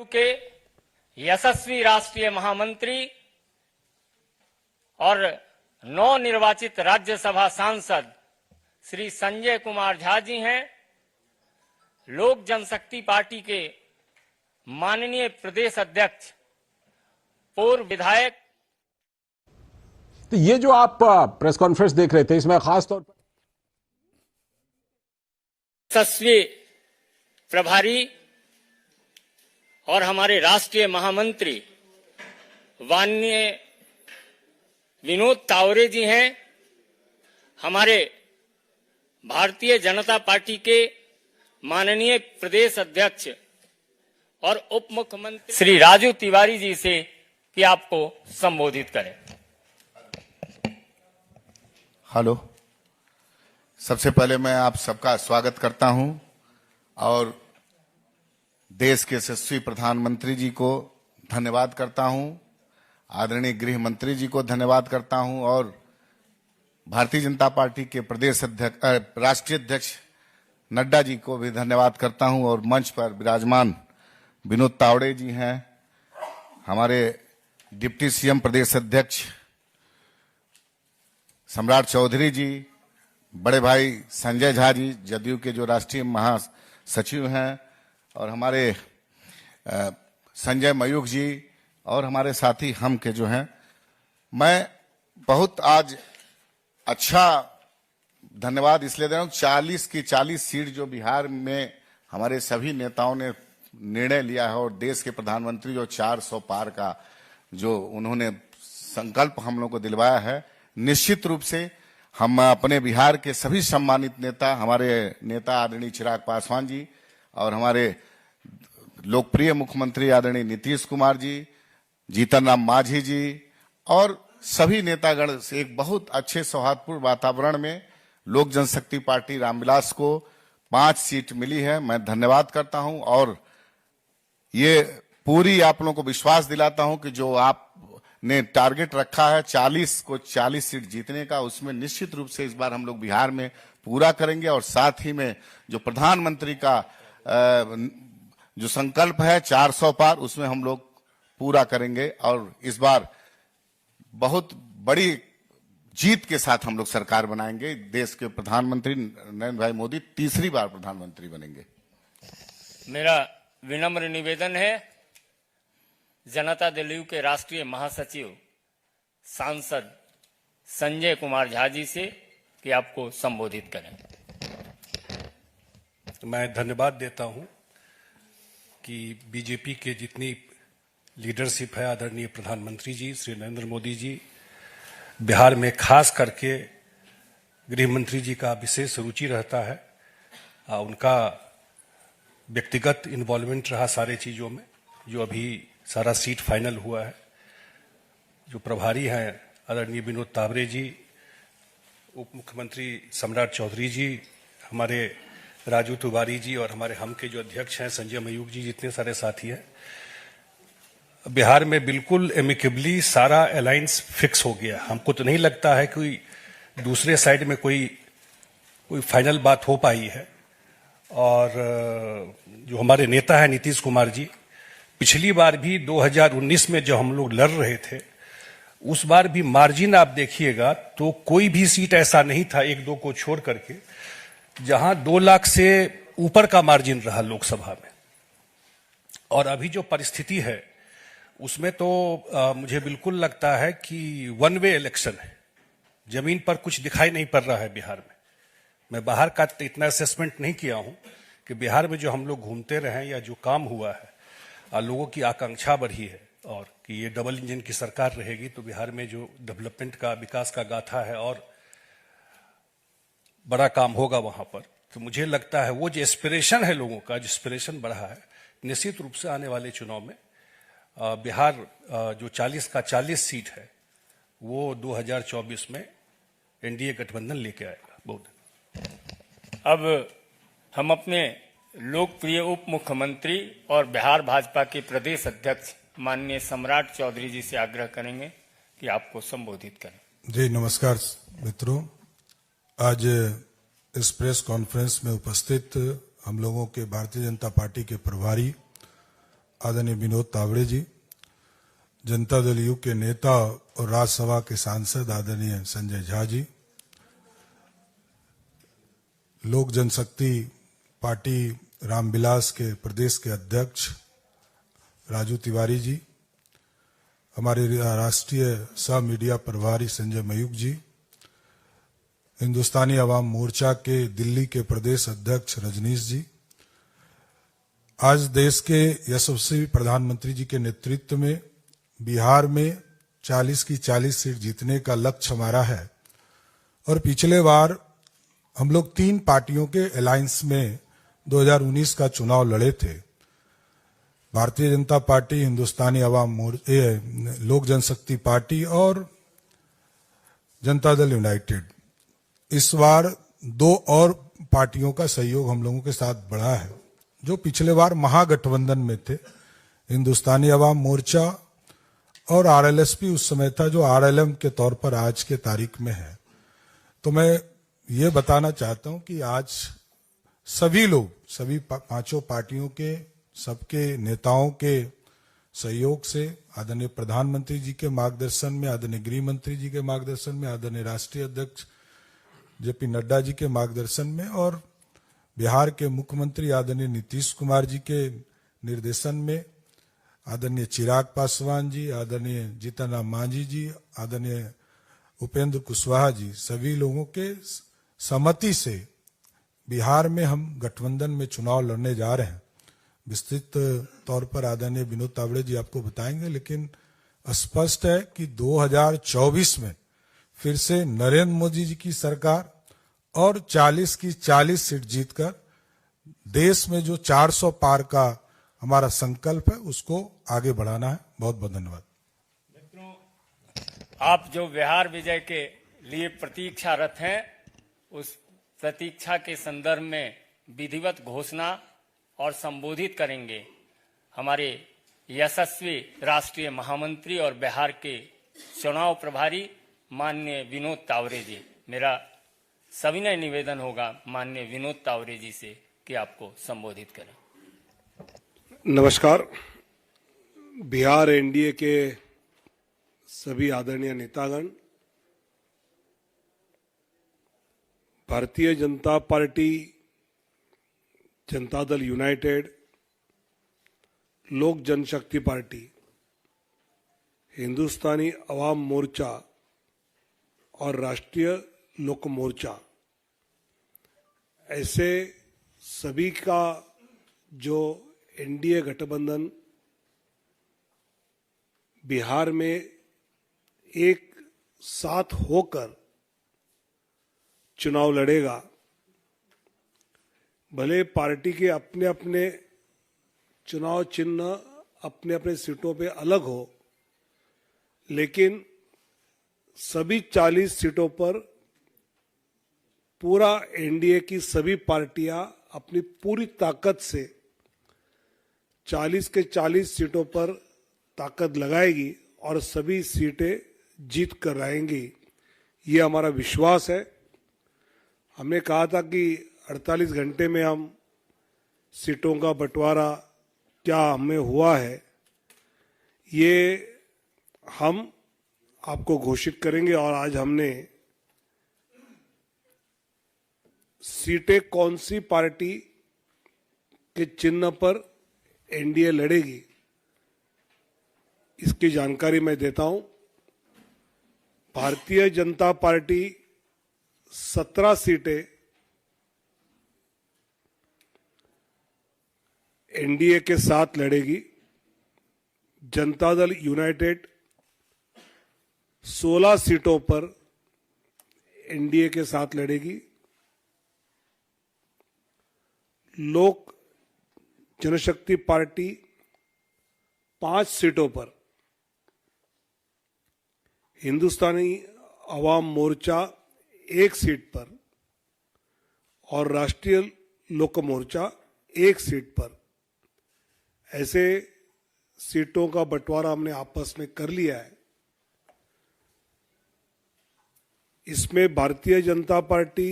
के यशस्वी राष्ट्रीय महामंत्री और नवनिर्वाचित राज्यसभा सांसद श्री संजय कुमार झा जी हैं। लोक जनशक्ति पार्टी के माननीय प्रदेश अध्यक्ष, पूर्व विधायक। तो ये जो आप प्रेस कॉन्फ्रेंस देख रहे थे, इसमें खास तौर पर यशस्वी प्रभारी और हमारे राष्ट्रीय महामंत्री माननीय विनोद तावरे जी हैं। हमारे भारतीय जनता पार्टी के माननीय प्रदेश अध्यक्ष और उप मुख्यमंत्री श्री राजू तिवारी जी से कि आपको संबोधित करें। हेलो, सबसे पहले मैं आप सबका स्वागत करता हूं और देश के यशस्वी प्रधानमंत्री जी को धन्यवाद करता हूं, आदरणीय गृह मंत्री जी को धन्यवाद करता हूं और भारतीय जनता पार्टी के प्रदेश अध्यक्ष, राष्ट्रीय अध्यक्ष नड्डा जी को भी धन्यवाद करता हूं और मंच पर विराजमान विनोद तावड़े जी हैं, हमारे डिप्टी सीएम प्रदेश अध्यक्ष सम्राट चौधरी जी, बड़े भाई संजय झा जी जदयू के जो राष्ट्रीय महासचिव हैं, और हमारे संजय मयूख जी और हमारे साथी हम के जो हैं। मैं बहुत आज अच्छा धन्यवाद इसलिए दे रहा हूं, 40 की 40 सीट जो बिहार में हमारे सभी नेताओं ने निर्णय लिया है और देश के प्रधानमंत्री जो 400 पार का जो उन्होंने संकल्प हम लोग को दिलवाया है, निश्चित रूप से हम अपने बिहार के सभी सम्मानित नेता, हमारे नेता आदरणीय चिराग पासवान जी और हमारे लोकप्रिय मुख्यमंत्री आदरणीय नीतीश कुमार जी, जीतन राम मांझी जी और सभी नेतागण से एक बहुत अच्छे सौहार्दपूर्ण वातावरण में लोक जनशक्ति पार्टी रामविलास को 5 सीट मिली है। मैं धन्यवाद करता हूं और ये पूरी आप लोगों को विश्वास दिलाता हूं कि जो आपने टारगेट रखा है 40 को 40 सीट जीतने का, उसमें निश्चित रूप से इस बार हम लोग बिहार में पूरा करेंगे और साथ ही में जो प्रधानमंत्री का जो संकल्प है 400 पार, उसमें हम लोग पूरा करेंगे और इस बार बहुत बड़ी जीत के साथ हम लोग सरकार बनाएंगे। देश के प्रधानमंत्री नरेंद्र भाई मोदी तीसरी बार प्रधानमंत्री बनेंगे। मेरा विनम्र निवेदन है जनता दल यू के राष्ट्रीय महासचिव सांसद संजय कुमार झा जी से कि आपको संबोधित करें। मैं धन्यवाद देता हूं कि बीजेपी के जितनी लीडरशिप है, आदरणीय प्रधानमंत्री जी श्री नरेंद्र मोदी जी, बिहार में खास करके गृह मंत्री जी का विशेष रुचि रहता है। उनका व्यक्तिगत इन्वॉल्वमेंट रहा सारे चीज़ों में, जो अभी सारा सीट फाइनल हुआ है। जो प्रभारी हैं आदरणीय विनोद तावरे जी, उप मुख्यमंत्री सम्राट चौधरी जी, हमारे राजू तिवारी जी और हमारे हम के जो अध्यक्ष हैं संजय मयूख जी, जितने सारे साथी हैं, बिहार में बिल्कुल एमिकेबली सारा अलायंस फिक्स हो गया। हमको तो नहीं लगता है कि दूसरे साइड में कोई फाइनल बात हो पाई है। और जो हमारे नेता है नीतीश कुमार जी, पिछली बार भी 2019 में जो हम लोग लड़ रहे थे, उस बार भी मार्जिन आप देखिएगा तो कोई भी सीट ऐसा नहीं था, 1-2 को छोड़ करके, जहां 2 लाख से ऊपर का मार्जिन रहा लोकसभा में। और अभी जो परिस्थिति है उसमें तो मुझे बिल्कुल लगता है कि वन वे इलेक्शन है, जमीन पर कुछ दिखाई नहीं पड़ रहा है बिहार में। मैं बाहर का तो इतना असेसमेंट नहीं किया हूं कि बिहार में जो हम लोग घूमते रहे या जो काम हुआ है, लोगों की आकांक्षा बढ़ी है और कि ये डबल इंजन की सरकार रहेगी तो बिहार में जो डेवलपमेंट का, विकास का गाथा है और बड़ा काम होगा वहां पर। तो मुझे लगता है वो जो एस्पिरेशन है लोगों का, जो एस्पिरेशन बढ़ा है, निश्चित रूप से आने वाले चुनाव में बिहार जो 40 का 40 सीट है वो 2024 में एनडीए गठबंधन लेके आएगा। बहुत। अब हम अपने लोकप्रिय उप मुख्यमंत्री और बिहार भाजपा के प्रदेश अध्यक्ष माननीय सम्राट चौधरी जी से आग्रह करेंगे कि आपको संबोधित करें। जी नमस्कार मित्रों, आज इस प्रेस कॉन्फ्रेंस में उपस्थित हम लोगों के भारतीय जनता पार्टी के प्रभारी आदरणीय विनोद तावड़े जी, जनता दल यू के नेता और राज्यसभा के सांसद आदरणीय संजय झा जी, लोक जनशक्ति पार्टी रामविलास के प्रदेश के अध्यक्ष राजू तिवारी जी, हमारे राष्ट्रीय सह मीडिया प्रभारी संजय मयूख जी, हिंदुस्तानी अवाम मोर्चा के दिल्ली के प्रदेश अध्यक्ष रजनीश जी, आज देश के यशस्वी प्रधानमंत्री जी के नेतृत्व में बिहार में 40 की 40 सीट जीतने का लक्ष्य हमारा है और पिछले बार हम लोग 3 पार्टियों के अलायंस में 2019 का चुनाव लड़े थे। भारतीय जनता पार्टी, हिंदुस्तानी अवाम मोर्चा, लोक जनशक्ति पार्टी और जनता दल यूनाइटेड। इस बार 2 और पार्टियों का सहयोग हम लोगों के साथ बढ़ा है जो पिछले बार महागठबंधन में थे, हिंदुस्तानी अवाम मोर्चा और आरएलएसपी उस समय था जो आरएलएम के तौर पर आज के तारीख में है। तो मैं ये बताना चाहता हूं कि आज सभी लोग, सभी 5 पार्टियों के सबके नेताओं के सहयोग से, आदरणीय प्रधानमंत्री जी के मार्गदर्शन में, आदरणीय गृह मंत्री जी के मार्गदर्शन में, आदरणीय राष्ट्रीय अध्यक्ष जेपी नड्डा जी के मार्गदर्शन में और बिहार के मुख्यमंत्री आदरणीय नीतीश कुमार जी के निर्देशन में, आदरणीय चिराग पासवान जी, आदरणीय जीतन राम मांझी जी, आदरणीय उपेंद्र कुशवाहा जी, सभी लोगों के सहमति से बिहार में हम गठबंधन में चुनाव लड़ने जा रहे हैं। विस्तृत तौर पर आदरणीय विनोद तावड़े जी आपको बताएंगे, लेकिन स्पष्ट है कि 2024 में फिर से नरेंद्र मोदी जी की सरकार और 40 की 40 सीट जीतकर देश में जो 400 पार का हमारा संकल्प है उसको आगे बढ़ाना है। बहुत बहुत धन्यवाद। मित्रों, आप जो बिहार विजय के लिए प्रतीक्षारत हैं, उस प्रतीक्षा के संदर्भ में विधिवत घोषणा और संबोधित करेंगे हमारे यशस्वी राष्ट्रीय महामंत्री और बिहार के चुनाव प्रभारी माननीय विनोद तावड़े जी। मेरा सविनय निवेदन होगा माननीय विनोद तावड़े जी से कि आपको संबोधित करें। नमस्कार। बिहार एनडीए के सभी आदरणीय नेतागण, भारतीय जनता पार्टी, जनता दल यूनाइटेड, लोक जनशक्ति पार्टी, हिंदुस्तानी अवाम मोर्चा और राष्ट्रीय लोक मोर्चा, ऐसे सभी का जो एनडीए गठबंधन बिहार में एक साथ होकर चुनाव लड़ेगा। भले पार्टी के अपने अपने चुनाव चिन्ह अपने अपने सीटों पे अलग हो, लेकिन सभी 40 सीटों पर पूरा एनडीए की सभी पार्टियां अपनी पूरी ताकत से 40 के 40 सीटों पर ताकत लगाएगी और सभी सीटें जीत कर आएंगी। ये हमारा विश्वास है। हमने कहा था कि 48 घंटे में हम सीटों का बंटवारा क्या हमें हुआ है, ये हम आपको घोषित करेंगे। और आज हमने सीटें कौन सी पार्टी के चिन्ह पर एनडीए लड़ेगी इसकी जानकारी मैं देता हूं। भारतीय जनता पार्टी 17 सीटें एनडीए के साथ लड़ेगी। जनता दल यूनाइटेड 16 सीटों पर एनडीए के साथ लड़ेगी। लोक जनशक्ति पार्टी 5 सीटों पर, हिंदुस्तानी अवाम मोर्चा 1 सीट पर और राष्ट्रीय लोक मोर्चा 1 सीट पर, ऐसे सीटों का बंटवारा हमने आपस में कर लिया है। इसमें भारतीय जनता पार्टी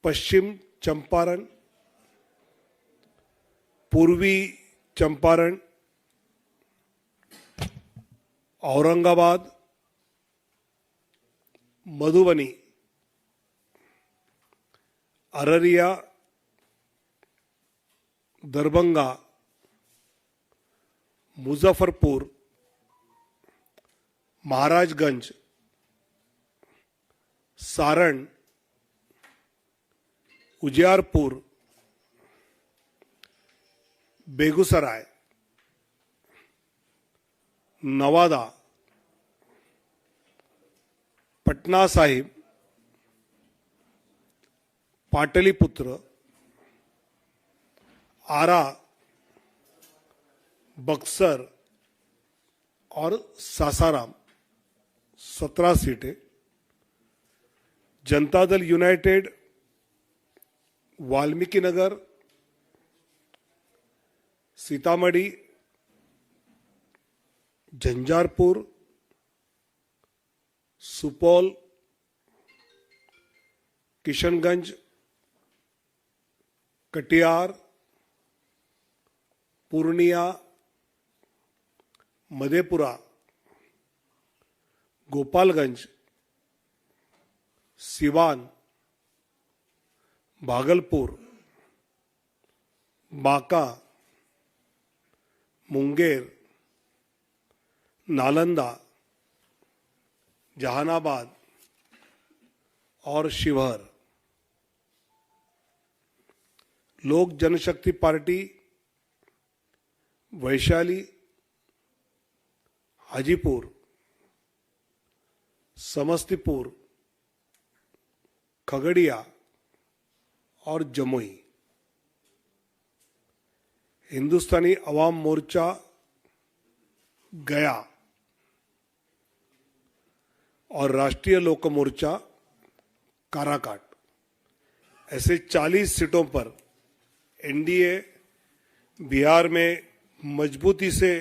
पश्चिम चंपारण, पूर्वी चंपारण, औरंगाबाद, मधुबनी, अररिया, दरभंगा, मुजफ्फरपुर, महाराजगंज, सारण, उजियारपुर, बेगूसराय, नवादा, पटना साहिब, पाटलिपुत्र, आरा, बक्सर और सासाराम 17 सीटें। जनता दल यूनाइटेड वाल्मीकि नगर, सीतामढ़ी, झंझारपुर, सुपौल, किशनगंज, कटिहार, पूर्णिया, मधेपुरा, गोपालगंज, सिवान, भागलपुर, बांका, मुंगेर, नालंदा, जहानाबाद और शिवहर। लोक जनशक्ति पार्टी वैशाली, हाजीपुर, समस्तीपुर, खगड़िया और जमुई। हिंदुस्तानी अवाम मोर्चा गया और राष्ट्रीय लोक मोर्चा काराकाट, ऐसे 40 सीटों पर एनडीए बिहार में मजबूती से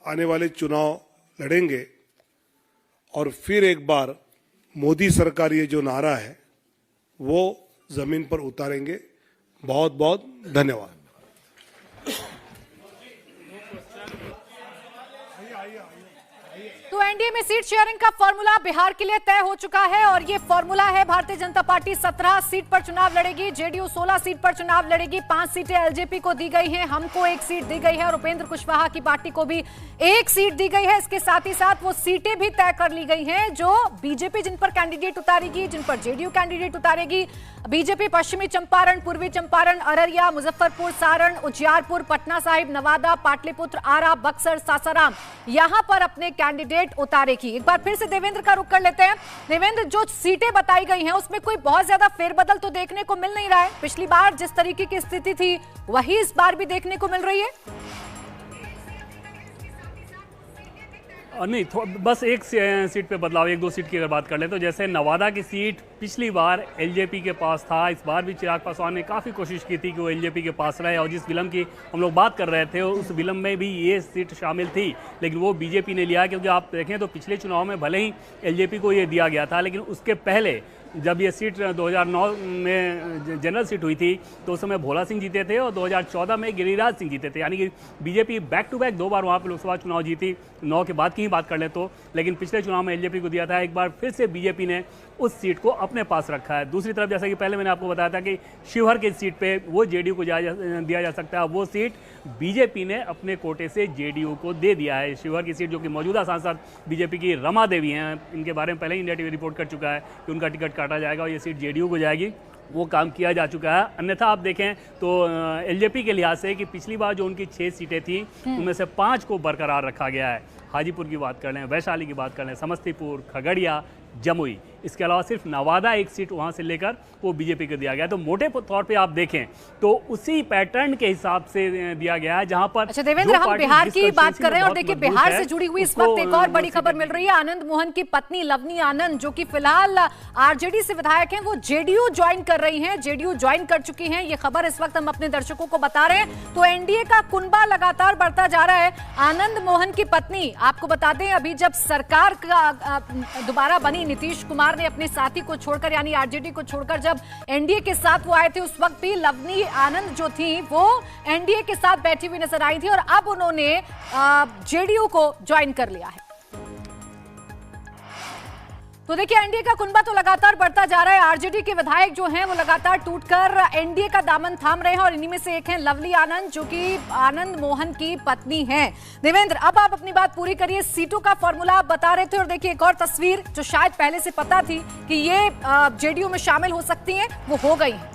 आने वाले चुनाव लड़ेंगे और फिर एक बार मोदी सरकार ये जो नारा है वो जमीन पर उतारेंगे। बहुत बहुत धन्यवाद। तो एनडीए में सीट शेयरिंग का फॉर्मूला बिहार के लिए तय हो चुका है और ये फॉर्मूला है, भारतीय जनता पार्टी 17 सीट पर चुनाव लड़ेगी, जेडीयू 16 सीट पर चुनाव लड़ेगी, 5 सीटें एलजेपी को दी गई हैं, हमको 1 सीट दी गई है और उपेंद्र कुशवाहा की पार्टी को भी 1 सीट दी गई है। इसके साथ ही साथ वो सीटें भी तय कर ली गई हैं जो बीजेपी जिन पर कैंडिडेट उतारेगी, जिन पर जेडीयू कैंडिडेट उतारेगी। बीजेपी पश्चिमी चंपारण, पूर्वी चंपारण, अररिया, मुजफ्फरपुर, सारण, उजियारपुर, पटना साहिब, नवादा, पाटलिपुत्र, आरा, बक्सर, सासाराम यहां पर अपने कैंडिडेट उतारेगी। एक बार फिर से देवेंद्र का रुख कर लेते हैं। देवेंद्र, जो सीटें बताई गई हैं उसमें कोई बहुत ज्यादा फेरबदल तो देखने को मिल नहीं रहा है। पिछली बार जिस तरीके की स्थिति थी वही इस बार भी देखने को मिल रही है। नहीं, बस एक सीट पे बदलाव, 1-2 सीट की अगर बात कर ले तो जैसे नवादा की सीट पिछली बार एलजेपी के पास था, इस बार भी चिराग पासवान ने काफ़ी कोशिश की थी कि वो एलजेपी के पास रहे और जिस विलम्ब की हम लोग बात कर रहे थे उस विलम्ब में भी ये सीट शामिल थी, लेकिन वो बीजेपी ने लिया। क्योंकि आप देखें तो पिछले चुनाव में भले ही एलजेपी को ये दिया गया था, लेकिन उसके पहले जब ये सीट 2009 में जनरल सीट हुई थी तो उस समय भोला सिंह जीते थे और 2014 में गिरिराज सिंह जीते थे। यानी कि बीजेपी बैक टू बैक 2 बार वहाँ पे लोकसभा चुनाव जीती, 9 के बाद की ही बात कर ले तो। लेकिन पिछले चुनाव में एलजेपी को दिया था, एक बार फिर से बीजेपी ने उस सीट को अपने पास रखा है। दूसरी तरफ जैसा कि पहले मैंने आपको बताया था कि शिवहर की सीट पे वो जेडीयू को दिया जा सकता है, वो सीट बीजेपी ने अपने कोटे से जेडीयू को दे दिया है। शिवहर की सीट जो कि मौजूदा सांसद बीजेपी की रमा देवी हैं, इनके बारे में पहले ही इंडिया टीवी रिपोर्ट कर चुका है कि उनका टिकट काटा जाएगा और ये सीट जेडीयू को जाएगी, वो काम किया जा चुका है। अन्यथा आप देखें तो एलजेपी के लिहाज से कि पिछली बार जो उनकी 6 सीटें थी उनमें से 5 को बरकरार रखा गया है। हाजीपुर की बात कर लें, वैशाली की बात कर लें, समस्तीपुर, खगड़िया, जमुई, इसके अलावा सिर्फ नवादा 1 सीट वहां से लेकर वो बीजेपी को दिया गया। तो मोटे तौर पे आप देखें तो उसी पैटर्न के हिसाब से दिया गया है जहां पर। अच्छा देवेंद्र, हम बिहार की बात कर रहे हैं और देखिए बिहार से जुड़ी हुई इस वक्त एक और बड़ी खबर मिल रही है। आनंद मोहन की पत्नी लवनी आनंद, जो कि फिलहाल आरजेडी से विधायक हैं, वो जेडीयू ज्वाइन कर रही हैं, जेडीयू ज्वाइन कर चुकी हैं। ये खबर इस वक्त हम अपने दर्शकों को बता रहे हैं। तो एनडीए का कुनबा लगातार बढ़ता जा रहा है। आनंद मोहन की पत्नी, आपको बता दें, अभी जब सरकार का दोबारा बनी, नीतीश कुमार ने अपने साथी को छोड़कर यानी आरजेडी को छोड़कर जब एनडीए के साथ वो आए थे, उस वक्त भी लवनी आनंद जो थी वो एनडीए के साथ बैठी हुई नजर आई थी और अब उन्होंने जेडीयू को ज्वाइन कर लिया है। तो देखिए एनडीए का कुनबा तो लगातार बढ़ता जा रहा है। आरजेडी के विधायक जो हैं वो लगातार टूटकर एनडीए का दामन थाम रहे हैं और इन्हीं में से एक हैं लवली आनंद, जो कि आनंद मोहन की पत्नी हैं। देवेंद्र, अब आप अपनी बात पूरी करिए। सीटों का फॉर्मूला आप बता रहे थे और देखिए एक और तस्वीर जो शायद पहले से पता थी कि ये जेडीयू में शामिल हो सकती हैं, वो हो गई है।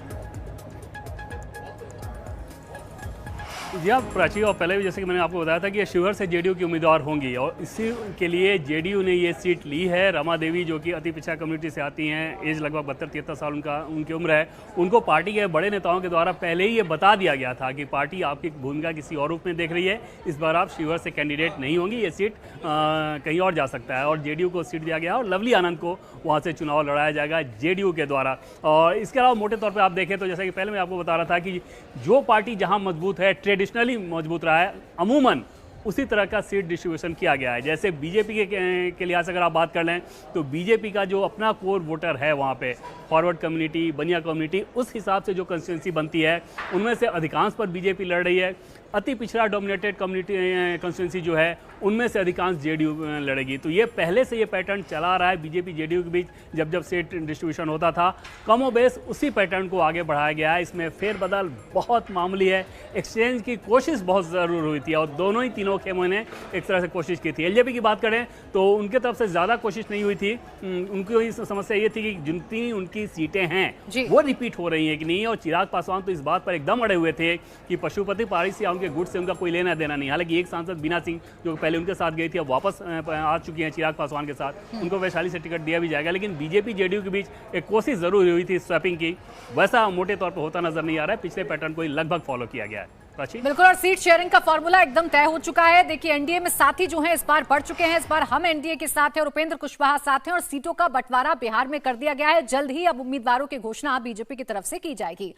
जी हाँ प्राची, और पहले भी जैसे कि मैंने आपको बताया था कि ये शिवहर से जेडीयू की उम्मीदवार होंगी और इसी के लिए जेडीयू ने ये सीट ली है। रमा देवी जो कि अति पिछड़ा कम्युनिटी से आती हैं, एज लगभग 72-73 साल उनकी उम्र है, उनको पार्टी के बड़े नेताओं के द्वारा पहले ही ये बता दिया गया था कि पार्टी आपकी भूमिका किसी और रूप में देख रही है, इस बार आप शिवहर से कैंडिडेट नहीं होंगी, ये सीट कहीं और जा सकता है। और जेडीयू को सीट दिया गया और लवली आनंद को वहाँ से चुनाव लड़ाया जाएगा जेडीयू के द्वारा। और इसके अलावा मोटे तौर पर आप देखें तो जैसा कि पहले मैं आपको बता रहा था कि जो पार्टी जहाँ मजबूत है, ट्रेडिशनली मजबूत रहा है, अमूमन उसी तरह का सीट डिस्ट्रीब्यूशन किया गया है। जैसे बीजेपी के लिहाज से अगर आप बात कर लें तो बीजेपी का जो अपना कोर वोटर है वहाँ पे फॉरवर्ड कम्युनिटी, बनिया कम्युनिटी, उस हिसाब से जो कंस्टिट्यूंसी बनती है उनमें से अधिकांश पर बीजेपी लड़ रही है। अति पिछड़ा डोमिनेटेड कम्युनिटी कंस्टिट्यूंसी जो है उनमें से अधिकांश जेडीयू लड़ेगी। तो ये पहले से ये पैटर्न चला रहा है बीजेपी जेडीयू के बीच, जब जब सीट डिस्ट्रीब्यूशन होता था कमोबेश उसी पैटर्न को आगे बढ़ाया गया है। इसमें फेरबदल बहुत मामूली है, एक्सचेंज की कोशिश बहुत ज़रूर हुई थी और दोनों ही तीनों खेमों ने एक तरह से कोशिश की थी। एलजेपी की बात करें तो उनके तरफ से ज़्यादा कोशिश नहीं हुई थी। उनकी समस्या ये थी कि जितनी उनकी सीटें हैं वो रिपीट हो रही हैं कि नहीं, और चिराग पासवान तो इस बात पर एकदम अड़े हुए थे कि पशुपति पारी से उनके गुट से उनका कोई लेना देना नहीं। हालांकि एक सांसद बीना सिंह जो पहले उनके साथ गई थी अब वापस आ चुकी हैं चिराग पासवान के साथ, उनको वैशाली से टिकट दिया भी जाएगा। लेकिन बीजेपी जेडीयू के बीच एक कोशिश जरूर हुई थी स्वैपिंग की, वैसा मोटे तौर पर होता नजर नहीं आ रहा है। पिछले पैटर्न को लगभग फॉलो किया गया है। बिल्कुल, और सीट शेयरिंग का फॉर्मूला एकदम तय हो चुका है। देखिए एनडीए में साथी जो हैं इस बार बढ़ चुके हैं। इस बार हम एनडीए के साथ हैं और उपेंद्र कुशवाहा साथ हैं और सीटों का बंटवारा बिहार में कर दिया गया है। जल्द ही अब उम्मीदवारों की घोषणा बीजेपी की तरफ से की जाएगी।